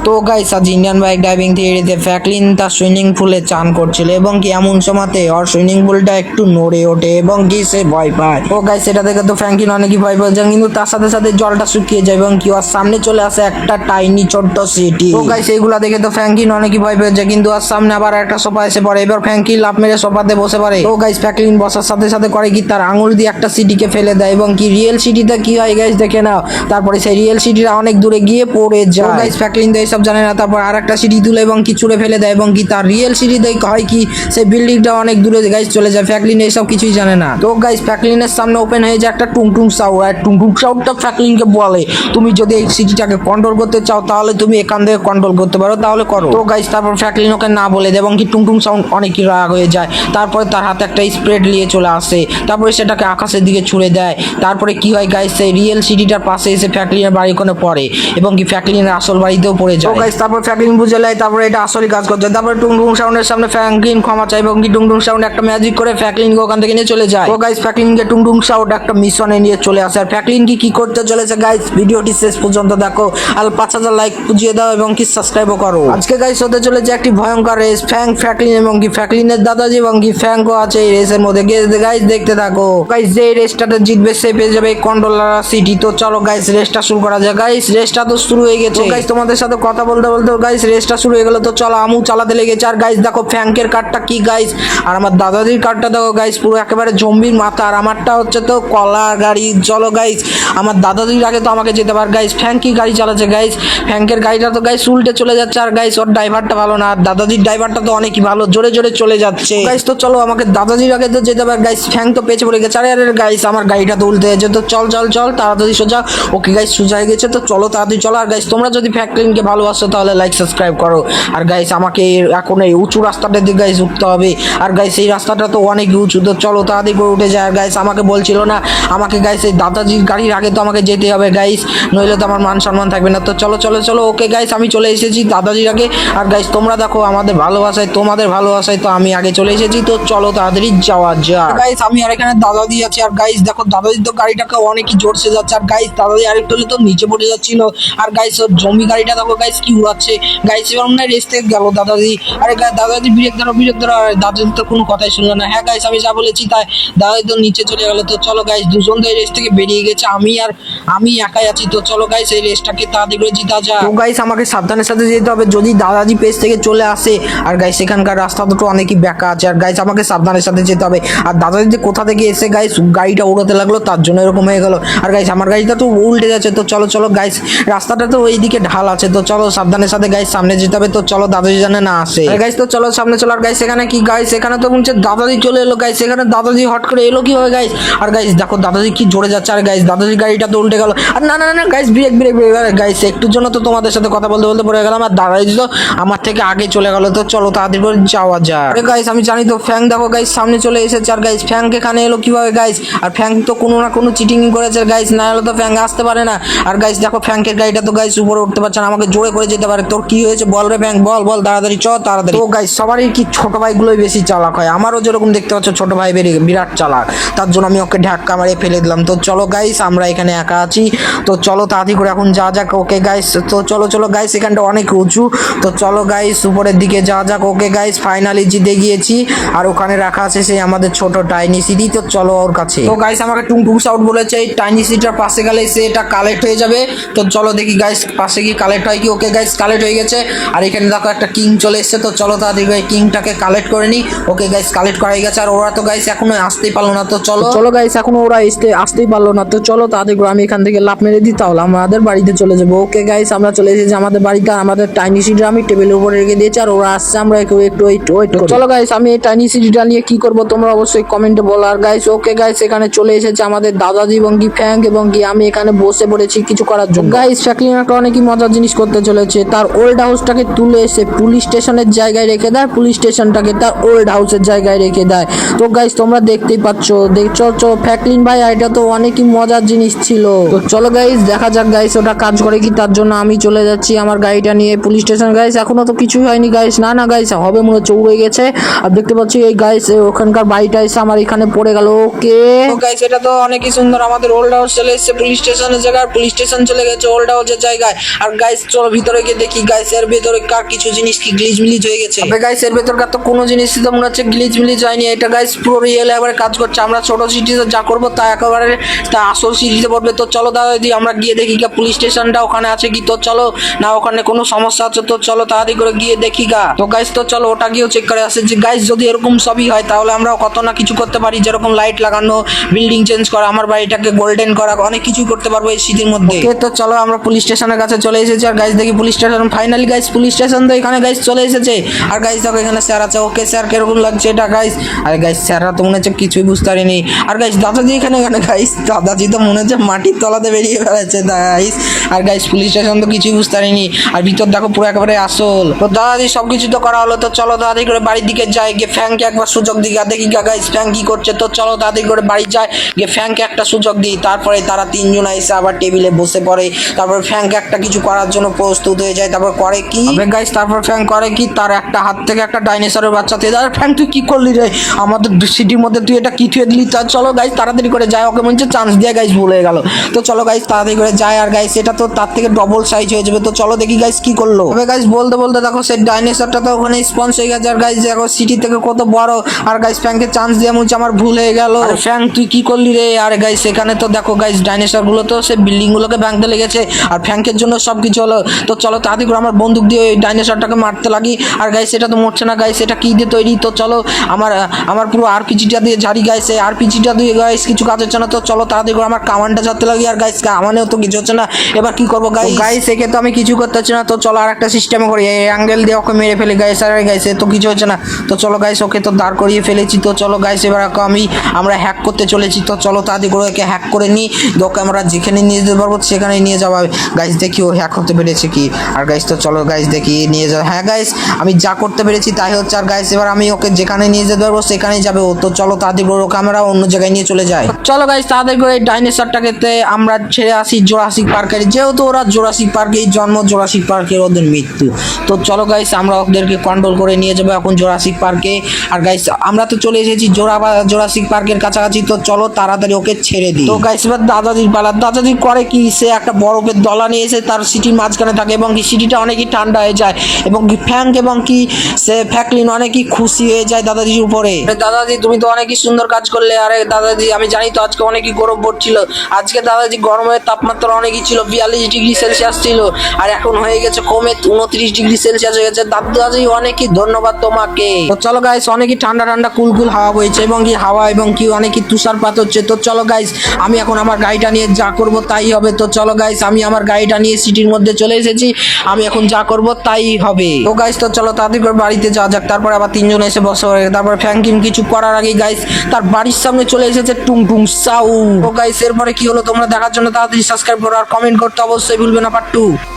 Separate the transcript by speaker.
Speaker 1: তো গাইস আজ Indian bike driving থিওরিতে Franklin তার সুইমিং পুলে চান করছিল এবং কি এমন সময়তে ওর সুইমিং পুলটা একটু নড়ে ওঠে এবং কি সে ভয় পায়। তো গাইস সেটা দেখে তো ফ্র্যাঙ্কলিন অনেকই ভয় পেয়ে যায়, কিন্তু তার সাথে সাথে জলটা শুকিয়ে যায় এবং কি ওর সামনে চলে আসে একটা টাইনি ছোট্ট সিটি। তো গাইস এইগুলা দেখে তো ফ্র্যাঙ্কলিন অনেকই ভয় পেয়ে যায়, কিন্তু ওর সামনে আবার একটা সোফা এসে পড়ে। এবার ফ্র্যাঙ্কলিন লাফ মেরে সোফাতে বসে পড়ে। তো গাইস ফ্র্যাঙ্কলিন বসার সাথে সাথে করে কি তার আঙুল দিয়ে একটা সিটিকে ফেলে দেয় এবং কি রিয়েল সিটিতে কি হয় গাইস দেখে নাও। তারপরে সেই রিয়েল সিটিটা অনেক দূরে গিয়ে পড়ে যায়। গাইস ফ্র্যাঙ্কলিন তো এইসব জানে না, তারপর আর একটা সিটি তুলে এবং কি ছুঁড়ে ফেলে দেয় এবং কি তার রিয়েল সিটিতে হয় কি সেই বিল্ডিংটা অনেক দূরে গাইস চলে যায়। ফ্র্যাঙ্কলিন এইসব কিছুই জানে না। তো গাইস ফ্র্যাঙ্কলিনের সামনে ওপেন হয়ে যায় একটা টুংটুং সাউন্ড, আর টুংটুং সাউন্ডটা ফ্র্যাঙ্কলিনকে বলে তুমি যদি এই সিটিটাকে কন্ট্রোল করতে চাও তাহলে তুমি এখান থেকে কন্ট্রোল করতে পারো, তাহলে করো। তো গাইস তারপর ফ্র্যাঙ্কলিন ওকে না বলে দেয় এবং কি টুংটুং সাউন্ড অনেকই রাগ হয়ে যায়। তারপরে তার হাতে একটা স্প্রেড নিয়ে চলে আসে, তারপরে সেটাকে আকাশের দিকে ছুড়ে দেয়। তারপরে কি হয় গাইস সেই রিয়েল সিটিটার পাশে এসে ফ্র্যাঙ্কলিনের বাড়ি ওখানে পড়ে এবং কি ফ্র্যাঙ্কলিনের আসল বাড়িতেও পড়ে যায়। তো গাইস তারপর ফ্র্যাঙ্কলিন বুঝে নেয় তারপরে এটা আসলে কাজ করছে। তারপরে টুংটুং সাউন্ডের সামনে ফ্র্যাঙ্কলিন ক্ষমা চায় এবং কি টুংটুং সাউন্ড একটা ম্যাজিক করে ফ্র্যাঙ্কলিনকে ওখান থেকে নিয়ে চলে যায়। তো গাইস ফ্র্যাঙ্কলিনকে টুংটুং সাউন্ড একটা মিশনে নিয়ে চলে আসে। আর ফ্র্যাঙ্কলিন কি করতে চলেছে গাইস ভিডিওটি শেষ পর্যন্ত দেখো, আর 5000 লাইক পুজিয়ে দাও এবং কি সাবস্ক্রাইবও করো। আজকে গাইস হতে চলেছে একটি ভয়ঙ্কর রেস, ফ্র্যাঙ্কলিন এবং কি ফ্র্যাঙ্কলিনের দাদাজি এবং কি ফ্র্যাঙ্কও আছে এই রেসের মধ্যে। গাইস দেখতে থাকো। গাইস যে রেসটাতে জিতবে সে পেয়ে যাবে কন্ট্রোলার সিটি। তো চলো গাইস রেসটা শুরু করা যাক। গাইস রেসটা তো শুরু হয়ে গেছে। গাইস তোমাদের সাথে কথা বলতে বলতে গাইস রেসটা শুরু হয়ে গেল। তো চলো আমু চালাতে লেগেছে। আর গাইস দেখো ফ্র্যাঙ্কের কারটা কি গাইস, আর আমার দাদাজির কারটা দেখো গাইস পুরো একেবারে জম্বির মাথা, আর আমারটা হচ্ছে তো কলা গাড়ি। চলো গাইস আমার দাদাজির আগে তো আমাকে যেতে পার। গাইস ফ্র্যাঙ্কি গাড়ি চালাচ্ছে গাইস, ফ্র্যাঙ্কের গাড়িটা তো গাইস উল্টে চলে যাচ্ছে। আর গাইস ওর ড্রাইভারটা ভালো না, আর দাদাজির ড্রাইভারটা তো অনেকই ভালো, জোরে জোরে চলে যাচ্ছে। গাইস তো চলো আমাকে দাদাজির আগে তো যেতে পার। গাইস ফ্র্যাঙ্ক তো পেছে পড়ে গেছে। আরে আরে গাইস আমার গাড়িটা তো উল্টে যাচ্ছে। তো চল চল চল তাড়াতাড়ি সোজা। ওকে গাইস সোজা হয়ে গেছে। তো চলো তাড়াতাড়ি চলো। আর গাইস তোমরা যদি ফ্র্যাঙ্কলিনকে ভালোবাসো তাহলে লাইক সাবস্ক্রাইব করো। আর গাইস আমাকে এখন এই উঁচু রাস্তাটা দিয়ে গাইস উঠতে হবে। আর গাইস এই রাস্তাটা তো অনেক উঁচু। তো চলো তাড়াতাড়ি করে উঠে যায়। আর গাইস আমাকে বলছিল না আমাকে গাইস এই দাদাজির গাড়ির আগে তো আমাকে যেতে হবে গাইস, নইলে তো আমার মান সম্মান থাকবে না। তো চলো চলো চলো। ওকে গাইস আমি চলে এসেছি দাদাজির আগে। আর গাইস তোমরা দেখো আমাদের ভালোবাসায় তোমাদের ভালোবাসায় তো আমি আগে চলে এসেছি। তো চলো তাড়াতাড়ি যাওয়া যাক। গাইস আমি আর এখানে দাদাজি আছি। আর গাইস দেখো দাদাজি তো গাড়িটাকে অনেকই জোরসে যাচ্ছে। আর গাইস দাদাজি আরেকটু হলে তো নিচে পড়ে যাচ্ছিল। আর গাইস ওর জমি গাড়িটা দেখো গাইস কি উড়াচ্ছে। গাইস এবার মনে হয় রেস থেকে গেল দাদাজি। আরে দাদাজি ব্রেক ধরো ব্রেক ধরো। দাদাজি তো কোনো কথাই শুনলো না। হ্যাঁ গাইস আমি যা বলেছি তাই, দাদাজি তো নিচে চলে গেল। তো চলো গাইস দুজন তো এই রেস থেকে বেরিয়ে গেছে, আমি একাই আছি। তো চলো গাইস এই রেসটাকে তাড়াতাড়ি করে জিতা যায়। তো গাইস আমাকে সাবধানের সাথে যেতে হবে যদি দাদাজি পেজ থেকে চলে আসে। আর গাইস এখানকার রাস্তা দুটো অনেকই বেঁকা আছে। আর গাইস আমাকে সাবধানের সাথে যেতে হবে। আর দাদাজি যে কোথা থেকে এসে গাইস গাড়িটা উড়াতে লাগলো তার জন্য এরকম হয়ে গেল। আর গাইস আমার গাড়িটা তো উল্টে যাচ্ছে। তো চলো চলো গাইস রাস্তাটা তো ওইদিকে ঢাল আছে। তো চলো সাবধানের সাথে গাইস সামনে যেতে হবে। তো চলো দাদাজি জানে না আসে। গাইস তো চলো সামনে চলো। আর গাইস এখানে কি গাইস এখানে তো মনে হচ্ছে দাদাজি চলে এলো। গাইস এখানে দাদাজি হট করে এলো কিভাবে গাইস। আর গাইস দেখো দাদাজি কি জোরে যাচ্ছে। আর গাইস দাদাজির গাড়িটা তো উল্টে গেল। আর না না না guys break break break. Guys একটুর জন্য তো তোমাদের সাথে কথা বলতে বলতে পড়ে গেলাম। আর দাদাজি তো আমার থেকে আগে চলে গেল। তো চলো তাড়াতাড়ি করে যাওয়া যায়। আরে গাইস আমি জানি তো ফ্র্যাঙ্ক দেখো গাইস সামনে চলে এসেছে। আর গাইস ফ্র্যাঙ্ক এখানে এলো কিভাবে গাইস। আর ফ্র্যাঙ্ক তো কোনো না কোনো চিটিং করেছে গাইস, না হলে তো ফ্র্যাঙ্ক আসতে পারে না। আর গাইস দেখো ফ্র্যাঙ্কের গাড়িটা তো গাইস উপরে উঠতে পারছে না, আমাকে জোরে করে যেতে পারে। তোর কি হয়েছে বল রে ফ্র্যাঙ্ক, বল বল তাড়াতাড়ি চ তাড়াতাড়ি। তো গাইস সবারই কি ছোট ভাইগুলোই বেশি চালাক হয়, আমারও যেরকম দেখতে পাচ্ছ ছোট ভাই বিরাট চালাক, তার জন্য আমি ওকে ঢাক্কা মারিয়ে ফেলে দিলাম। তো চলো গাইস আমরা এখানে একা আছি। তো চলো তাড়াতাড়ি করে এখন যা যাক। ওকে গাইস তো চলো চলো গাইস এখানটা অনেক উঁচু। তো চলো গাইস উপরের দিকে যা যাক। ওকে গাইস ফাইনালি জিতে গিয়েছি। আর ওখানে রাখা আছে সেই আমাদের ছোট টাইনি সিটি। তো চলো ওর কাছে। তো গাইস আমাকে টুংটুং সাউন্ড বলেছে এই টাইনি সিটির পাশে গেলে সে এটা কালেক্ট হয়ে যাবে। তো চলো দেখি গাইস পাশে গিয়ে কালেক্ট হয় কি। ওকে গাইস কালেক্ট হয়ে গেছে। আর এখানে দেখো একটা কিং চলে এসেছে। তো চলো তাড়াতাড়ি গাইস কিংটাকে কালেক্ট করে নি। ওকে গাইস কালেক্ট করা হয়ে গেছে। আর ওরা তো গাইস এখনো আসতেই পারলো না। তো চলো চলো গাইস এখনো ওরা আসতেই পারলো না। তো চলো তাড়াতাড়ি করে আমি এখান থেকে লাফ মেরে দিই, তাহলে আমাদের বাড়িতে চলে যাবো। ওকে গাইস আমরা চলে এসেছি আমাদের বাড়িতে। আমাদের টাইনি সিটিটা আমি টেবিলের উপরে রেখে দিয়েছি। আর ওরা আসছে, আমরা একটু ওয়েট করি। চলো গাইস আমি এই টাইনি সিটিটা নিয়ে কি করবো তোমরা অবশ্যই কমেন্টে বলো। আর গাইস ওকে গাইস এখানে চলে এসেছে আমাদের দাদাজি এবং কি ফ্র্যাঙ্ক এবং কি আমি এখানে বসে পড়েছি কিছু করার জন্য। গাইস ফ্র্যাঙ্কলিন একটা অনেকই মজার জিনিস করতে চলেছে, তার ওল্ড হাউসটাকে তুলে এসে পুলিশ স্টেশনের জায়গায় রেখে দেয়, পুলিশ স্টেশনটাকে তার ওল্ড হাউসের জায়গায় রেখে দেয়। তো গাইস তোমরা দেখতেই পাচ্ছ। দেখছো ফ্র্যাঙ্কলিন ভাই এটা তো অনেকই মজার জিনিস ছিল। তো চলো গাইস দেখা যাক গাইস ওটা কাজ করে কি। তার জন্য আমি চলে যাচ্ছি আমার গাড়িটা নিয়ে পুলিশ স্টেশন। গাইস এখনো তো কিছুই হয়নি গাইস, না না গাইস হবে মনে হচ্ছে উড়ে গেছে। আর দেখতে পাচ্ছি এই গাইস ওখানকার বাড়িটা এসে আমার এখানে পড়ে গেল। ওকে তো গাইস এটা তো অনেকই সুন্দর, আমাদের ওল্ড হাউস চলে এসেছে পুলিশ স্টেশনের জায়গায়। পুলিশ স্টেশন চলে গেছে ওল্ড হাউসের জায়গায়। আর গাইস চলো ভিতরে গিয়ে দেখি গাইস এর ভেতরে কার কিছু জিনিস কি গ্লিচ মিলিচ হয়ে গেছে। তবে গাইস এর ভেতরকার তো কোনো জিনিসই তো মনে হচ্ছে গ্লিচ মিলিচ হয়নি, এটা গাইস পুরো রিয়েল এবারে কাজ করছে। আমরা ছোট সিটিতে যা করবো তা একেবারে তা আসল সিটিতে পড়বে। তো চলো দাদা দিদি আমরা গিয়ে দেখি গা পুলিশ স্টেশনটা ওখানে আছে কি। তো চলো, না ওখানে কোনো সমস্যা আছে তো চলো তাড়াতাড়ি করে গিয়ে দেখি গা। তো গাইস তো চলো ওটা গিয়েও চেক করে আসে যে গাইস যদি এরকম সবই হয় তাহলে আমরা কত না কিছু করতে পারি, যেরকম লাইট লাগানো, বিল্ডিং চেঞ্জ করা, আমার বাড়িটাকে গোল্ডেন করা, অনেক কিছুই করতে পারবো এই শীতের মধ্যে। তো চলো আমরা পুলিশ স্টেশনের কাছে চলে এসেছি আর গাইস দেখি police station finally guys police station তো এখানে গাইস চলে এসেছে। আর গাইস দেখো এখানে স্যার আছে। ওকে স্যার কিরকম লাগছে এটা গাইস? আর গাইস স্যাররা তো মনে হচ্ছে কিছুই বুঝতে পারিনি। আর গাইস দাদাজি এখানে গাইস দাদাজি তো মনে হচ্ছে মাটির তলাতে বেরিয়ে বেড়াচ্ছে গাইস। আর গাইস পুলিশ স্টেশন তো কিছুই বুঝতে পারিনি। আর ভিতর দেখো পুরো একেবারে আসল। তো দাদাজি সবকিছু তো করা হলো, তো চলো দাদাজি করে বাড়ির দিকে যাই, গিয়ে ফ্যাংকে একবার সুযোগ দিই দেখি গাইস ফ্যাং কি করছে। তো চলো দাদাজি করে বাড়ি যায়, গিয়ে ফ্যাংকে একটা সুযোগ দিই। তারপরে তারা তিনজন এসে আবার টেবিলে বসে পড়ে। তারপর ফ্যাংকে একটা কিছু করার জন্য প্রস্তুত হয়ে যায়। তারপর করে কি গাইস, তারপর ফ্যাং করে কি, তার একটা হাত থেকে একটা ডাইনোসরের বাচ্চা থেকে। আর ফ্যাং তুই কি করলি রে আমাদের সিটির মধ্যে, তুই এটা কি থুয়ে দিলি? তা চলো গাইস তাড়াতাড়ি করে যায়, ওকে মনে হচ্ছে চান্স দিয়ে গাইস ভুলে গেল। তো চলো গাইস তাড়াতাড়ি করে যায়। আর গাইস এটা তো তার থেকে ডবল সাইজ হয়ে যাবে। তো চলো দেখি গাইস কি করলো। তবে গাইস বলতে বলতে দেখো সেই ডাইনোসরটা তো ওখানে স্পন্স হয়ে গেছে। আর গাইস দেখো সিটি থেকে কত বড়। আর গাইস ফ্যাংকে চান্স দিয়ে মনে হচ্ছে আমার ভুল হয়ে গেল। ফ্যাং তুই কি করলি রে? আর গাইস এখানে তো দেখো গাইস ডাইনোসর গুলো তো সে বিল্ডিং গুলোকে ভাঙতে লেগেছে আর ফ্যাংকের জন্য সবকিছু হলো। তো চলো তাড়াতাড়ি করে আমার বন্দুক দিয়ে ওই ডাইনোসরটাকে মারতে লাগি। আর গাইস এটা তো মরছে না গাইস, এটা কি দিয়ে তৈরি? তো চলো আমার পুরো আরপিজিটা দিয়ে ঝাড়ি গাইস, এই আরপিজিটা দিয়ে গাইস কিছু কাজ হচ্ছে না। তো চলো তাড়াতাড়ি করে আমার কামানটা ঝাড়তে লাগি। আর গাইস কামানেও তো কিছু হচ্ছে না, এবার কি করবো গাইস? গাইস একে তো আমি কিছু করতে হচ্ছে না। তো চলো আর একটা সিস্টেমে করি, এই অ্যাঙ্গেল দিয়ে ওকে মেরে ফেলি গাইস। আর গাইস তো কিছু হচ্ছে না। তো চলো গাইস ওকে তো দাঁড় করিয়ে ফেলেছি। তো চলো গাইস এবার আমরা হ্যাক করতে চলেছি। তো চলো তাড়াতাড়ি করে ওকে হ্যাক করে নিই, ওকে আমরা যেখানে নিয়ে যেতে পারবো সেখানে নিয়ে যাওয়া গাইস। দেখি ও হ্যাক হতে পেরেছে কি। আর গাইস তো চলো গাইস দেখি নিয়ে যাও। হ্যাঁ গাইস আমি যা করতে পেরেছি তাই হচ্ছে। আর গাইস এবার আমি ওকে যেখানে নিয়ে যেতে পারবো সেখানেই যাবে ও। তো চলো তাড়াতাড়ি করে ওকে আমরা অন্য জায়গায় নিয়ে চলে যাই। চলো গাইস তাড়াতাড়ি করে ডাইনোসরটাকে আমরা ছেড়ে আসি জোরাসিক পার্কের, যেহেতু ওরা জোরাসিক পার্কেই জন্ম, জোরাসিক পার্কের ওদের মৃত্যু। তো চলো গাইস আমরা ওদেরকে কন্ট্রোল করে নিয়ে যাবো এখন জোরাসিক পার্কে। আর গাইস আমরা তো চলে এসেছি জোরাসিক পার্কের কাছাকাছি। তো চলো তাড়াতাড়ি ওকে ছেড়ে দিই। তো গাইস এবার দাদাজির পালা। দাদাজি করে কি, সে একটা বরফের দলা নিয়ে এসে তার সিটির মাঝখানে থাকে এবং কি সিটিটা অনেকই ঠান্ডা হয়ে যায় এবং কি ফ্যাঙ্ক এবং কি সে ফ্যাকলিন অনেকই খুশি হয়ে যায় দাদাজির উপরে। দাদাজি তুমি তো অনেকই সুন্দর কাজ করলে। আরে দাদাজি আমি জানি তো আজকে অনেকই গরম পড়ছিল। আজকে দাদাজি গরমের তাপমাত্রা অনেকই ছিল, 42 ডিগ্রি সেলসিয়াস ছিল, আর এখন হয়ে গেছে কমে 29 ডিগ্রি সেলসিয়াস হয়ে গেছে। দাদাজি অনেকই ধন্যবাদ তোমাকে। তো চলো গাইস অনেকই ঠান্ডা ঠান্ডা কুলকুল হাওয়া বইছে এবং কি হাওয়া এবং কি অনেকই তুষারপাত হচ্ছে। তো চলো গাইস আমি এখন আমার গাড়িটা নিয়ে যা করব তাই হবে। তো চলো গাইস আমি আমার গাড়িটা নিয়ে সিটির মধ্যে চলে এসেছি, আমি এখন যা করব তাই হবে। তো গাইস তো চলো তাড়াতাড়ি করে বাড়িতে যাওয়া যাক। তারপর আবার তিনজন এসে বসে, তারপর ফ্র্যাঙ্কলিন কিছু করার আগে গাইস তার বাড়ির সামনে চলে এসেছে টুং টুং সাউ। তো গাইস এরপরে কি হলো তোমরা দেখার জন্য তাড়াতাড়ি সাবস্ক্রাইব করো আর কমেন্ট করতে অবশ্যই ভুলবে না। পার্ট 2।